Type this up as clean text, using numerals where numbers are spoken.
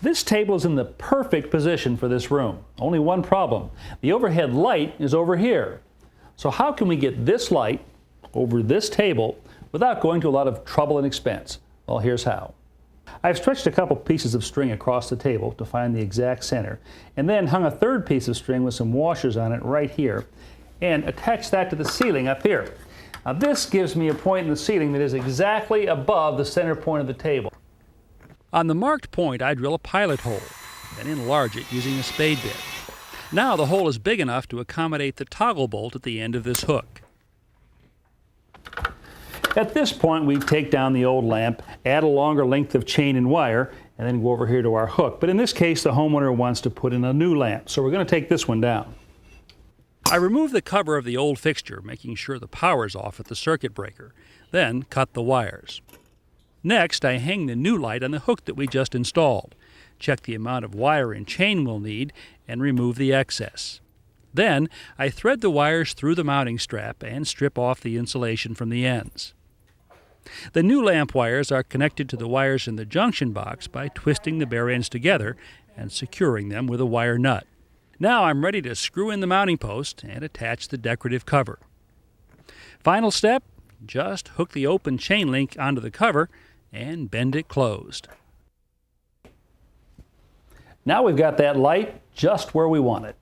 This table is in the perfect position for this room. Only one problem. The overhead light is over here. So how can we get this light over this table without going to a lot of trouble and expense? Well, here's how. I've stretched a couple pieces of string across the table to find the exact center, and then hung a third piece of string with some washers on it right here, and attached that to the ceiling up here. Now this gives me a point in the ceiling that is exactly above the center point of the table. On the marked point, I drill a pilot hole, then enlarge it using a spade bit. Now the hole is big enough to accommodate the toggle bolt at the end of this hook. At this point, we take down the old lamp, add a longer length of chain and wire, and then go over here to our hook. But in this case, the homeowner wants to put in a new lamp, so we're going to take this one down. I remove the cover of the old fixture, making sure the power is off at the circuit breaker, then cut the wires. Next, I hang the new light on the hook that we just installed, check the amount of wire and chain we'll need, and remove the excess. Then, I thread the wires through the mounting strap and strip off the insulation from the ends. The new lamp wires are connected to the wires in the junction box by twisting the bare ends together and securing them with a wire nut. Now I'm ready to screw in the mounting post and attach the decorative cover. Final step, just hook the open chain link onto the cover and bend it closed. Now we've got that light just where we want it.